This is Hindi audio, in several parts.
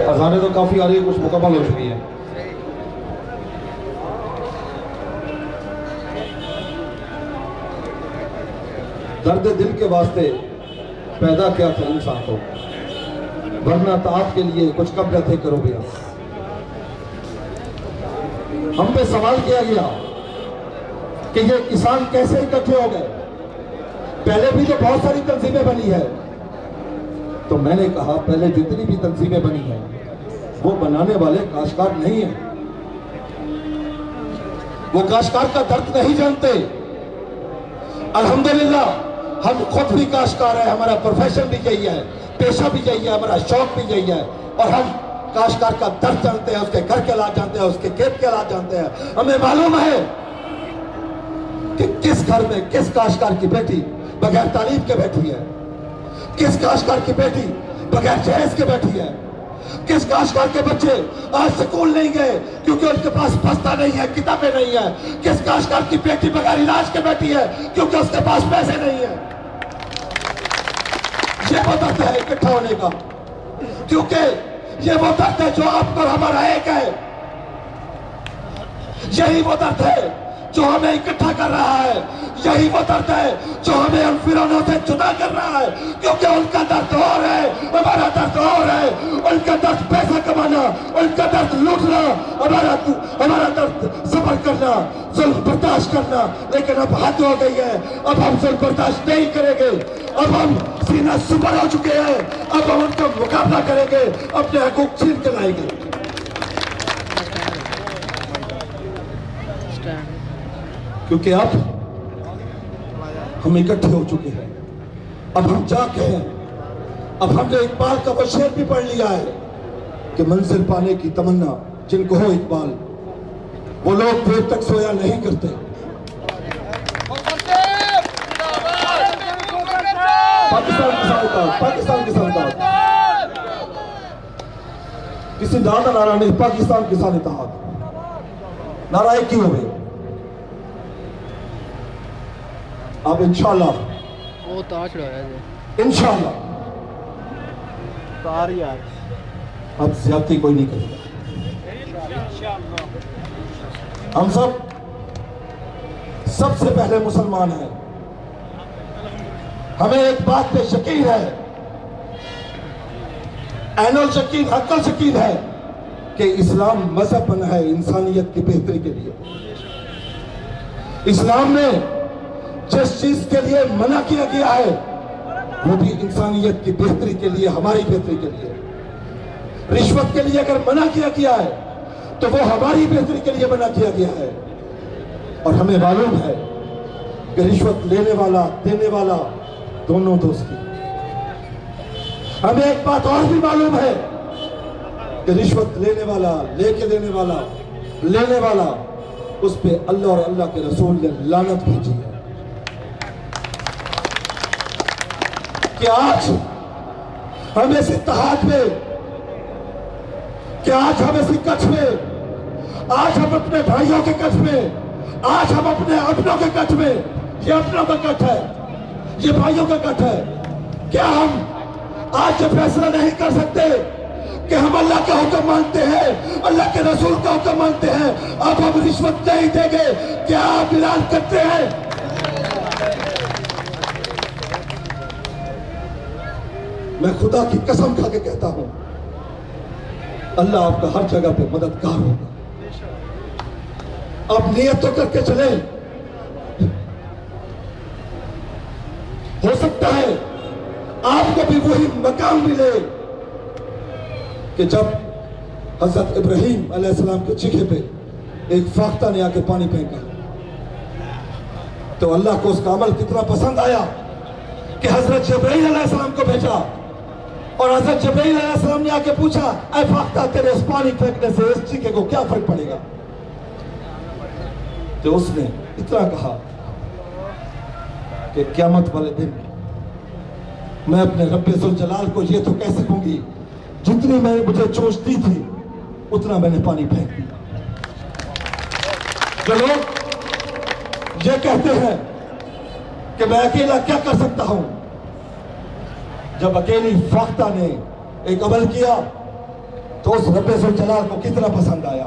अजानें तो काफी आ रही है, कुछ मुकम्मल हो चुकी है। दर्द दिल के वास्ते पैदा किया था इंसान को, वरना ताआत के लिए कुछ कब थे करो भैया। हम पे सवाल किया गया कि ये किसान कैसे इकट्ठे हो गए, पहले भी तो बहुत सारी तंजीमें बनी है। तो मैंने कहा पहले जितनी भी तंजीमें बनी है वो बनाने वाले काश्तकार नहीं है, वो काश्तकार का दर्द नहीं जानते। अल्हम्दुलिल्लाह हम खुद भी काश्तकार है, हमारा प्रोफेशन भी यही है, पेशा भी यही है, हमारा शौक भी यही है, और हम काश्तकार का दर्द जानते हैं, उसके घर के हालात जानते हैं, उसके खेत के हालात जानते हैं। हमें मालूम है कि किस घर में किस काश्तकार की बेटी बगैर तालीम के बैठी है, किस काश्तकार की बेटी बगैर जहेज के बैठी है, किस काश्तकार के बच्चे आज स्कूल नहीं गए क्योंकि उनके पास बस्ता नहीं है, किताबें नहीं है, किस काश्तकार की बेटी बगैर इलाज के बैठी है क्योंकि उसके पास पैसे नहीं है। ये वो दर्द है इकट्ठा होने का, क्योंकि ये वो दर्द है जो आपको हमारा एक है, यही वो दर्द है जो हमें इकट्ठा कर रहा है, यही वो दर्द है जो हमें उन फिरौनों से जुदा कर रहा है, क्योंकि उनका दर्द और है, हमारा दर्द और है। उनका दर्द पैसा कमाना, उनका दर्द लूटना, हमारा दर्द सब्र करना, जुल्म बर्दाश्त करना। लेकिन अब हद हो गई है, अब हम जुल्म बर्दाश्त नहीं करेंगे, अब हम सीना सुपर हो चुके हैं, अब हम उनका मुकाबला करेंगे, अपने हकूक छीन के लाएंगे। क्योंकि अब हम इकट्ठे हो चुके हैं, अब हम जाके हैं, अब हमने इकबाल का वो शेर भी पढ़ लिया है कि मंजिल पाने की तमन्ना जिनको हो इकबाल, वो लोग देर तक सोया नहीं करते। पाकिस्तान किसान का, पाकिस्तान किसान का किसी नारा नहीं, पाकिस्तान किसान इत्तेहाद नारा एक ही हो गए। अब इंशाल्लाह वो ताश लगा है, इंशाल्लाह तार यार अब ज्यादती कोई नहीं करेगा। हम सब सबसे पहले मुसलमान हैं, हमें एक बात पे यकीन है, ऐनुल यकीन, अक्ल यकीन है कि इस्लाम मजहब बना है इंसानियत की बेहतरी के लिए। इस्लाम में जिस चीज के लिए मना किया गया है वो भी इंसानियत की बेहतरी के लिए, हमारी बेहतरी के लिए। रिश्वत के लिए अगर मना किया गया है तो वो हमारी बेहतरी के लिए मना किया गया है। और हमें मालूम है कि रिश्वत लेने वाला देने वाला दोनों दोस्ती। हमें एक बात और भी मालूम है कि रिश्वत लेने वाला, लेके देने वाला, लेने वाला, उस पे अल्लाह और अल्लाह के रसूल ने लानत भेजी है। कि आज हम इस इत्तेहाद में, कि आज हम इस कच्छ में, आज हम अपने भाइयों के कच्छ में, आज हम अपने अपनों के कच्छ में, ये अपनों का कच्छ है, ये भाइयों का कच्छ है। क्या हम आज ये फैसला नहीं कर सकते कि हम अल्लाह का हुक्म मानते हैं, अल्लाह के रसूल का हुक्म मानते हैं, अब हम रिश्वत नहीं देंगे? क्या आप ऐलान करते हैं? मैं खुदा की कसम खा के कहता हूं, अल्लाह आपका हर जगह पे मददगार होगा। आप नियत तो करके चले, हो सकता है आपको भी वही मकाम मिले कि जब हजरत इब्राहीम अलैहिस्सलाम के चीखे पे एक फाख्ता ने आके पानी फेंका तो अल्लाह को उसका अमल कितना पसंद आया कि हजरत जिब्राइल अलैहिस्सलाम को भेजा, और हजरत जिब्राइल अलैहिस्सलाम ने आके पूछा, ऐ फाख्ता तेरे इस पानी फेंकने से इस चीखे को क्या फर्क पड़ेगा? तो उसने इतना कहा कि क़यामत वाले दिन मैं अपने रब्बे जुल जलाल को ये तो कह सकूंगी, जितनी मैंने मुझे चोट दी थी उतना मैंने पानी फेंक दिया। जो लोग ये कहते हैं कि मैं अकेला क्या कर सकता हूं, जब अकेली फाख्ता ने एक अमल किया तो उस रब्बे जलाल को कितना पसंद आया।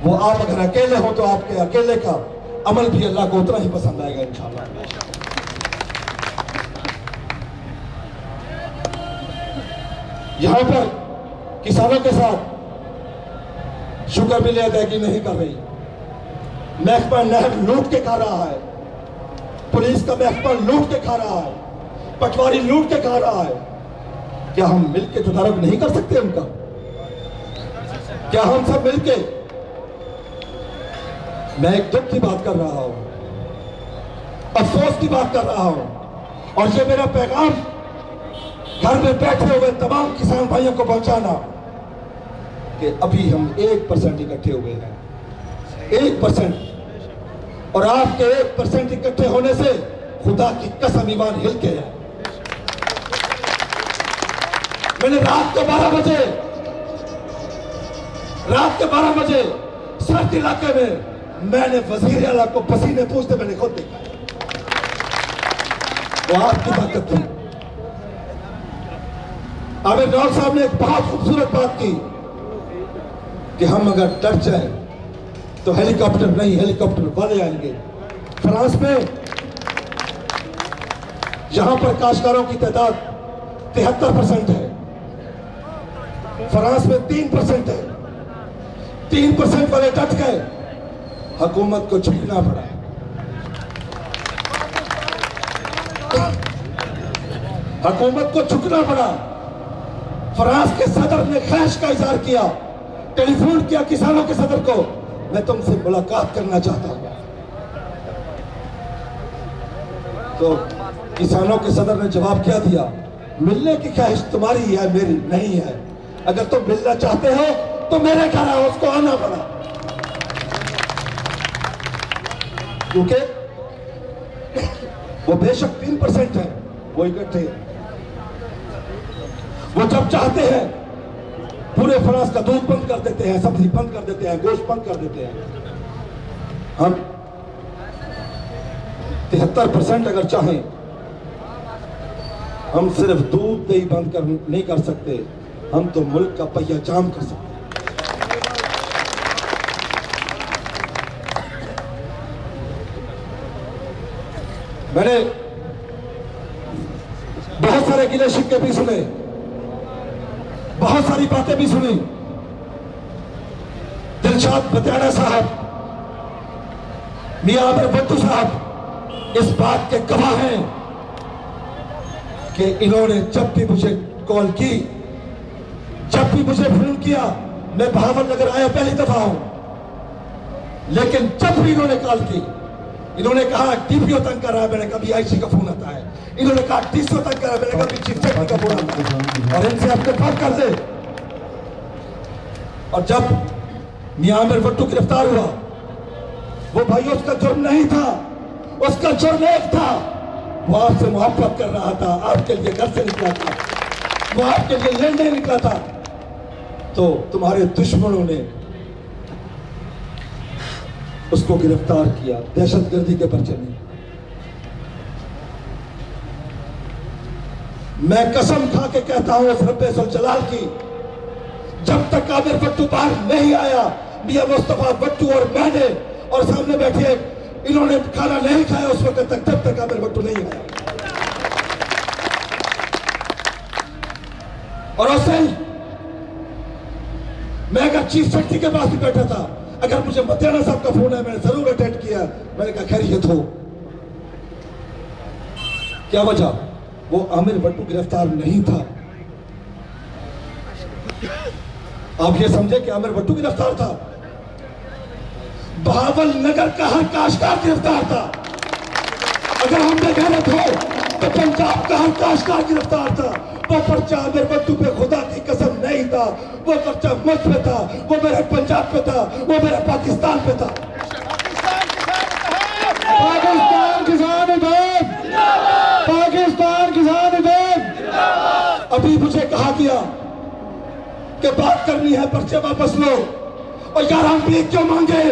वो आप अगर अकेले हो तो आपके अकेले का अमल भी अल्लाह को उतना ही पसंद आएगा इंशाअल्लाह। यहां पर किसानों के साथ शुगर मिल अदायगी नहीं कर रही, महकमा नहर लूट के खा रहा है, पुलिस का महकमा लूट के खा रहा है, पटवारी लूट के खा रहा है। क्या हम मिलकर तदारक नहीं कर सकते उनका? क्या हम सब मिलके? मैं एक दुख की बात कर रहा हूं, अफसोस की बात कर रहा हूं, और ये मेरा पैगाम घर में बैठे हुए तमाम किसान भाइयों को पहुंचाना कि अभी हम 1% इकट्ठे हुए हैं, 1%, और आपके 1% इकट्ठे होने से खुदा की कसम ईमान हिल के है। मैंने रात के 12 बजे सर्द इलाके में मैंने वजीर आला को पसीने पूछते मैंने खुद देखा। वो आपकी ताकत थी। आमिर नवाब साहब ने एक बहुत खूबसूरत बात की कि हम अगर डर जाए तो हेलीकॉप्टर नहीं, हेलीकॉप्टर वाले आएंगे। फ्रांस में यहां पर काश्तकारों की तादाद 73% है, फ्रांस में 3% है। 3% वाले डट गए, हुकूमत को झुकना पड़ा। हुकूमत को झुकना पड़ा। फ्रांस के सदर ने ख्वाहिश का इजहार किया, टेलीफोन किया किसानों के सदर को, मैं तुमसे मुलाकात करना चाहता हूं। तो किसानों के सदर ने जवाब क्या दिया? मिलने की ख्वाहिश तुम्हारी है, मेरी नहीं है। अगर तुम मिलना चाहते हो तो मेरे घर आओ, उसको आना पड़ा। क्योंकि वो बेशक 3% है, वो इकट्ठे, वो जब चाहते हैं पूरे फ्रांस का दूध बंद कर देते हैं, सब्जी बंद कर देते हैं, गोश्त बंद कर देते हैं। हम 73% अगर चाहें, हम सिर्फ दूध दही बंद कर नहीं कर सकते, हम तो मुल्क का पहिया जाम कर सकते हैं। मैंने बहुत सारे गिले शिक्के भी सुने, बहुत सारी बातें भी सुनी। दिलशाद बतियाना साहब, मियां आमिर भट्टू साहब इस बात के गवाह हैं कि इन्होंने जब भी मुझे कॉल की, जब भी मुझे फोन किया, मैं बहावलनगर आया पहली दफा हूं, लेकिन जब भी इन्होंने कॉल की, इन्होंने कहा डीपीओ तंग कर रहा है, मैंने कहा आईसी का फोन आता है। इन्होंने कहा डीसीओ तंग कर रहा है, मैंने कहा चीफ सेक्रेटरी का फोन आता है, और इनसे आपको बात कर दे। और जब मियां आमिर भट्टू गिरफ्तार हुआ, वो भाई उसका जुर्म नहीं था, उसका जुर्म एक था, वो आपसे मोहब्बत कर रहा था, आपके लिए घर से निकला था, वो आपके लिए लड़ने निकला था। तो तुम्हारे दुश्मनों ने उसको गिरफ्तार किया दहशतगर्दी के पर्चे में। मैं कसम खा के कहता हूं उस रब्बे सुल जलाल की, जब तक आमिर भट्टू बाहर नहीं आया, मियां मुस्तफा भट्टू और मैंने और सामने बैठे इन्होंने खाना नहीं खाया उस वक्त तक, जब तक आमिर भट्टू नहीं आया। और उससे मैं अगर चीफ सेक्रेटरी के पास भी बैठा था, अगर मुझे बतियाना साहब का फोन है, मैंने जरूर अटेंड किया। मैंने कहा खैरियत हो? क्या वजह? वो आमिर भट्टू गिरफ्तार नहीं था। आप ये समझे कि आमिर भट्टू गिरफ्तार था? बहावलनगर का हर काश्तकार गिरफ्तार था। अगर हम बेगैरत हो तो पंजाब का हर काश्तकार गिरफ्तार था। वो पर्चा आमिर भट्टू पे खुदा की कसम नहीं था, वो पर्चा मुझ पे था, वो मेरे पंजाब पे था, वो मेरे पाकिस्तान पे था। पाकिस्तान किसान उद्योग, पाकिस्तान किसान उद्योग। अभी मुझे कहा गया कि बात करनी है, पर्चे वापस लो। और यार हम भीख क्यों मांगे?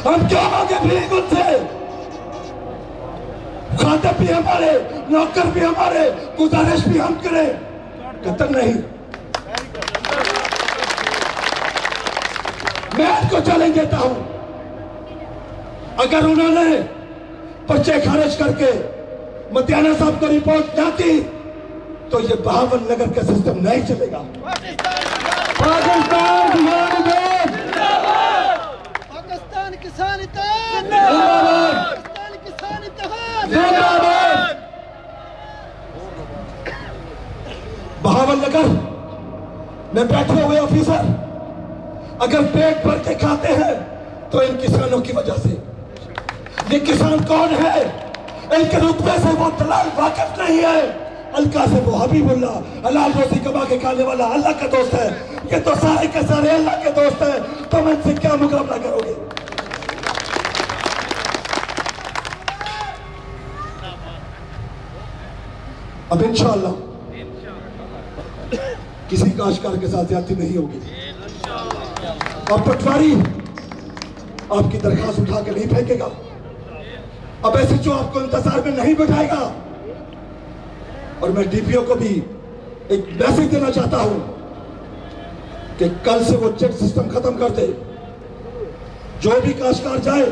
हम क्यों मांगे भीख उनसे? खाते भी हमारे, नौकर भी हमारे, गुजारिश भी हम करें, कतल नहीं। मैं इनको चैलेंज देता हूं, अगर उन्होंने पर्चे खारिज करके मतियाना साहब को रिपोर्ट जाती तो ये बहावल नगर का सिस्टम नहीं चलेगा। पाकिस्तान किसान इत्तेहाद, पाकिस्तान किसान इत्तेहाद, बहावल नगर में बैठे हुए ऑफिसर अगर पेट भर के खाते हैं तो इन किसानों की वजह से। ये किसान कौन है? इनके रुतबे से वो दलाल वाकिफ नहीं है। अलका से वो हबीबुल्लाह हलाल रोजी कमा के खाने वाला अल्लाह का दोस्त है। ये तो सारे के सारे अल्लाह के दोस्त है। तुम इनसे क्या मुकाबला करोगे? अब इंशाअल्लाह किसी काश्तकार के साथ ज्यादती नहीं होगी। अब पटवारी आपकी दरखास्त उठा के नहीं फेंकेगा। अब एसएचओ आपको इंतजार में नहीं बैठाएगा। और मैं डीपीओ को भी एक मैसेज देना चाहता हूं कि कल से वो चेक सिस्टम खत्म कर दे। जो भी काश्तकार जाए,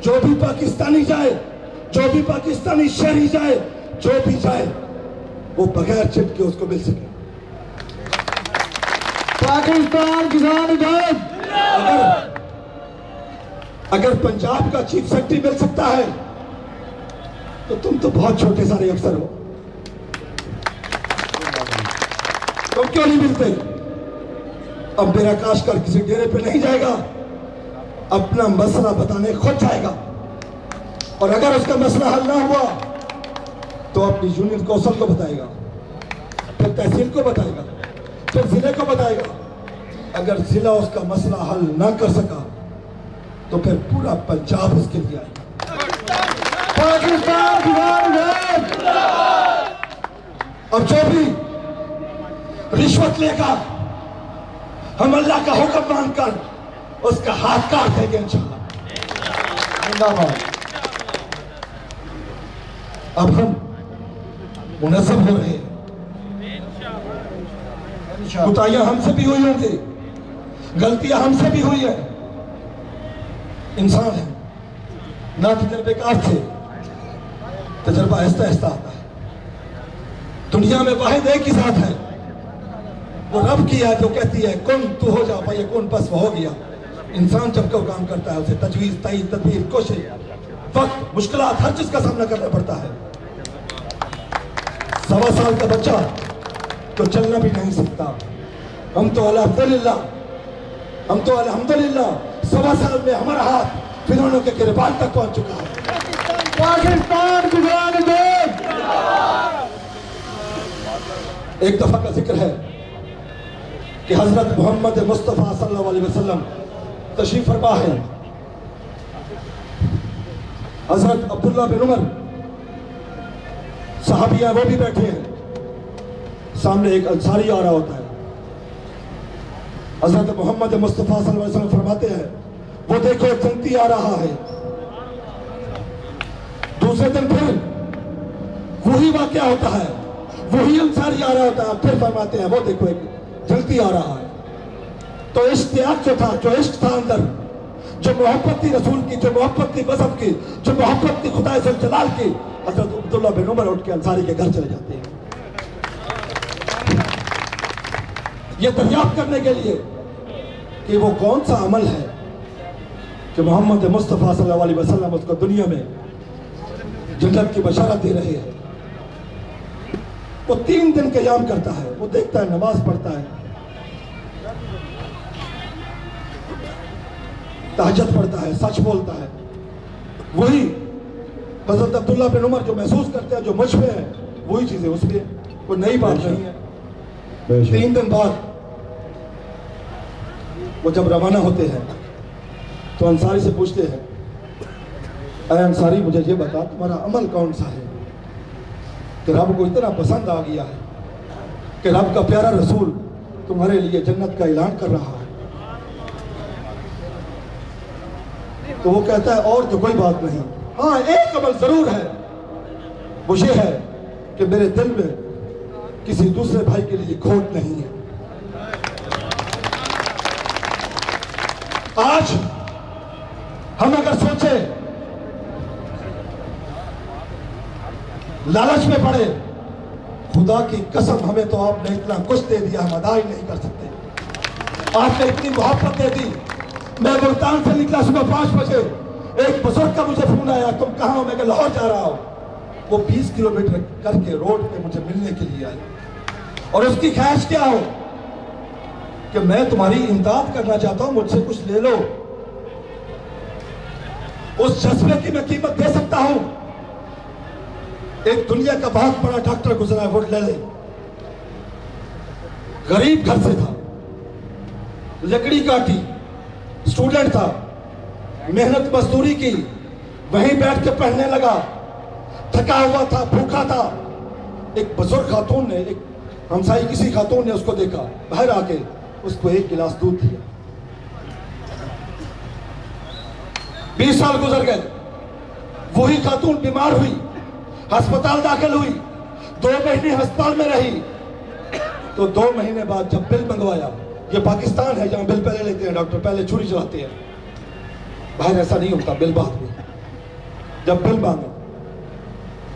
जो भी पाकिस्तानी जाए, जो भी पाकिस्तानी शहरी जाए, जो भी जाए, वो बगैर चिट के उसको मिल सके। पाकिस्तान किसान अगर पंजाब का चीफ सेक्रेटरी मिल सकता है तो तुम तो बहुत छोटे सारे अफसर हो, तुम क्यों नहीं मिलते? अब मेरा काश्तकार किसी डेरे पे नहीं जाएगा, अपना मसला बताने खुद जाएगा। और अगर उसका मसला हल ना हुआ तो अपनी यूनियन कौंसिल को बताएगा, फिर तहसील को बताएगा, फिर जिले को बताएगा। अगर जिला उसका मसला हल ना कर सका तो फिर पूरा पंजाब इसके लिए आएगा। पाकिस्तान अब जो भी रिश्वत लेगा, हम अल्लाह का हुक्म मानकर उसका हाथ काट देंगे इंशाअल्लाह। अब हम मुनज़्ज़म हो रहे हैं। कुताहियां हमसे भी हुई होंगी, गलतियां हमसे भी हुई है। इंसान है ना, तजर्बेकार थे, तजर्बा आहिस्ता आहिस्ता आता है। दुनिया में वाहिद एक ही साथ है, वो रब की है जो कहती है कुन तू हो जा पाए, कुन बस वो हो गया। इंसान जब कोई काम करता है उसे तजवीज, तई, तदबीर, कोशिश, वक्त, मुश्किलात, हर चीज का सामना करना पड़ता है। 1.25 साल का बच्चा तो चलना भी नहीं सकता। हम तो अल्हम्दुलिल्लाह 1.25 साल में हमारा हाथ फिरौनों के गिरबान तक पहुंच चुका है। पाकिस्तान गुज़रान दे। एक दफा का जिक्र है कि हजरत मोहम्मद मुस्तफ़ा सल्लल्लाहु अलैहि वसल्लम तशरीफ फरमा है। हजरत अब्दुल्ला बिन उमर सहाबिया वो भी बैठे हैं, सामने एक अंसारी आ रहा होता है। हजरत मोहम्मद मुस्तफ़ा सल्लल्लाहु अलैहि वसल्लम फरमाते हैं वो देखो एक जंगती आ रहा है। दूसरे दिन फिर वही वाकया होता है, वही अंसारी आ रहा होता है। फिर फरमाते हैं वो देखो एक जंगती आ रहा है। तो इश्तियाक जो था, जो इश्क था अंदर, जो मोहब्बत थी रसूल की, जो मोहब्बत थी मज़हब की, जो मोहब्बत थी खुदा से जलाल की, हजरत अब्दुल्ला बिन उमर उठ के अंसारी के घर चले जाते हैं ये दरियाफ्त करने के लिए कि वो कौन सा अमल है कि मोहम्मद मुस्तफ़ा सल्लल्लाहु अलैहि वसल्लम उसको दुनिया में जन्नत की बशारत दे रहे हैं। वो 3 दिन क़याम करता है, वो देखता है, नमाज पढ़ता है, तहज्जुद पढ़ता है, सच बोलता है। वही हज़रत अब्दुल्ला बिन उमर जो महसूस करते हैं, जो मुझ पे है, वही चीजें उस पे, कोई नई बात नहीं है। 3 दिन बाद वो जब रवाना होते हैं तो अंसारी से पूछते हैं, अरे अंसारी मुझे ये बता तुम्हारा अमल कौन सा है कि रब को इतना पसंद आ गया है कि रब का प्यारा रसूल तुम्हारे लिए जन्नत का ऐलान कर रहा है। तो वो कहता है और तो कोई बात नहीं, हाँ एक अमल जरूर है, वो ये है कि मेरे दिल में किसी दूसरे भाई के लिए खोट नहीं है। आज हम अगर सोचे, लालच में पड़े, खुदा की कसम हमें तो आपने इतना कुछ दे दिया हम अदा ही नहीं कर सकते। आपने इतनी मोहब्बत दे दी। मैं मुल्तान से निकला सुबह 5 बजे, एक बुजुर्ग का मुझे फोन आया, तुम कहाँ हो? मैं कहा लाहौर जा रहा हूं। वो 20 किलोमीटर करके रोड पे मुझे मिलने के लिए आए और उसकी ख्वाहिश क्या हो कि मैं तुम्हारी इमदाद करना चाहता हूं, मुझसे कुछ ले लो। उस जज्बे की मैं कीमत दे सकता हूं। एक दुनिया का बहुत बड़ा डॉक्टर गुजरा है, वो ले ले, गरीब घर से था, लकड़ी काटी, स्टूडेंट था, मेहनत मजदूरी की, वहीं बैठ के पढ़ने लगा, थका हुआ था, भूखा था। एक बुजुर्ग खातून ने, एक हमसाई किसी खातून ने उसको देखा, बाहर आके उसको 1 गिलास दूध दिया। 20 साल गुजर गए, वही खातून बीमार हुई, अस्पताल दाखिल हुई, 2 महीने अस्पताल में रही। तो 2 महीने बाद जब बिल मंगवाया, ये पाकिस्तान है जहां बिल पहले लेते हैं डॉक्टर, पहले छुरी चलाते हैं, बाहर ऐसा नहीं होता, बिल बाद में। जब बिल मांगा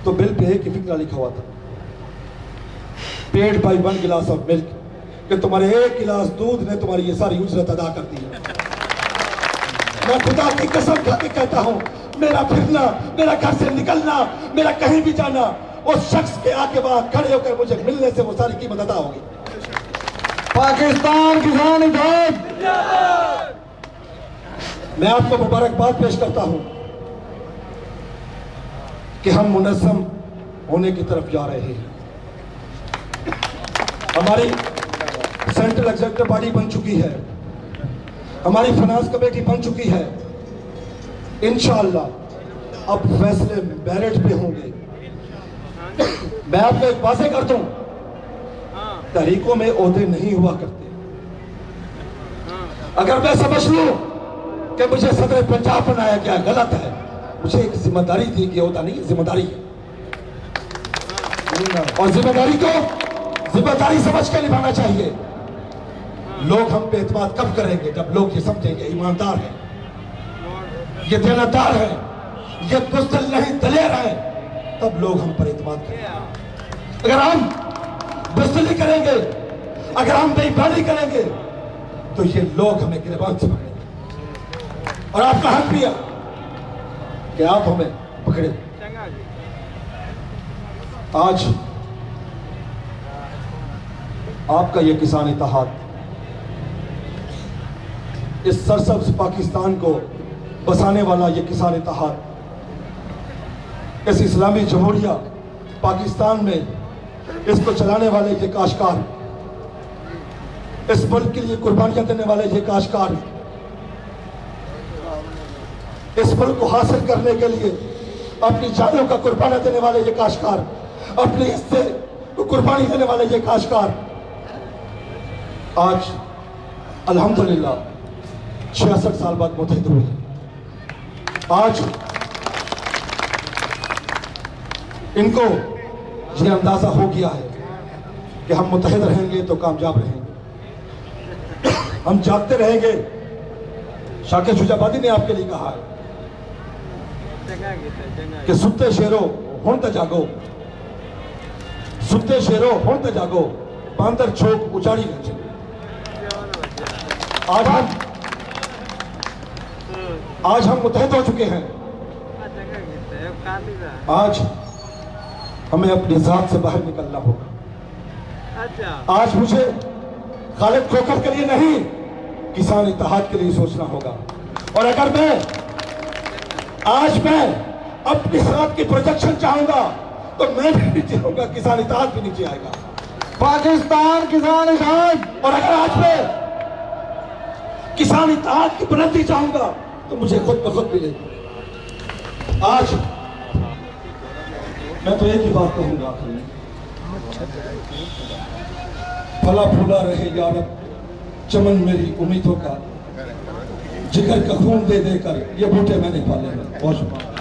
तो बिल पे एक फिक्रा लिखा हुआ था, पेड बाई 1 गिलास ऑफ मिल्क, कि तुम्हारे 1 गिलास दूध ने तुम्हारी ये सारी उजरत अदा कर दी है। मैं खुदा की कसम खा के कहता हूं, मेरा फिरना, मेरा घर से निकलना, मेरा कहीं भी जाना, उस शख्स के आके वहां खड़े होकर मुझे मिलने से वो सारी कीमत अदा होगी। पाकिस्तान किसान इत्तेहाद। मैं आपको मुबारकबाद पेश करता हूं कि हम मुनज़्ज़म होने की तरफ जा रहे हैं। हमारी सेंट्रल एग्जीक्यूटिव बॉडी बन चुकी है, हमारी फाइनेंस कमेटी बन चुकी है। इंशाअल्लाह अब फैसले मेरिट पे होंगे। मैं आपको एक वाज़ेह कर दूं, तहरीकों में ओहदे नहीं हुआ करते। अगर मैं समझ लूं कि मुझे सदर पंजाब बनाया गया, गलत है। मुझे एक जिम्मेदारी दी गई, ओहदा नहीं, जिम्मेदारी है, और जिम्मेदारी को जिम्मेदारी समझ के निभाना चाहिए। लोग हम पे एतमाद कब करेंगे? जब लोग ये समझेंगे ईमानदार है, ये देनदार है, ये बुज़दिल नहीं दलेर है, तब लोग हम पर एतमाद करेंगे। अगर हम बुज़दिली करेंगे, अगर हम बेईमानी करेंगे, तो ये लोग हमें गिरबान से पकड़ेंगे। और आपका हक भी है कि आप हमें पकड़े। आज आपका ये किसान इत्तेहाद इस सरसब्ज पाकिस्तान को बसाने वाला ये किसान इत्तेहाद, इस इस्लामी जमहूरिया पाकिस्तान में इसको चलाने वाले ये काश्तकार, इस मुल्क के लिए कुर्बानियां देने वाले ये काश्तकार, इस मुल्क को हासिल करने के लिए अपनी जानों का कुर्बाना देने वाले ये काश्तकार, अपने हिस्से को कुर्बानी देने वाले ये काश्तकार, आज अल्हम्दुलिल्लाह 66 साल बाद मुत्तहिद हुए। आज इनको ये अंदाजा हो गया है कि हम मुत्तहिद रहेंगे तो कामयाब रहेंगे, हम जागते रहेंगे। शाकिर शुजाबादी ने आपके लिए कहा है कि सुते शेरो हुण ते जागो, सुते शेरो हुण ते जागो, बांदर छोक उचाड़ी रहे। आज हम मुत्तहिद हो चुके हैं। आज हमें अपनी जात से बाहर निकलना होगा। आज मुझे खालिद खोखर के लिए नहीं, किसान इत्तेहाद के लिए सोचना होगा। और अगर आज मैं अपनी जात की प्रोजेक्शन चाहूंगा तो मैं भी नीचे होगा, किसान इत्तेहाद भी नीचे आएगा। पाकिस्तान किसान इत्तेहाद। और अगर आज मैं किसान इत्तेहाद की बुलंदी चाहूंगा तो मुझे खुद ब खुद मिलेगी। आज मैं तो एक ही बात कहूंगा, फला फूला रहे यारब चमन मेरी उम्मीदों का, जिगर का खून दे देकर ये बूटे मैंने पाले हैं। बहुत शुक्रिया।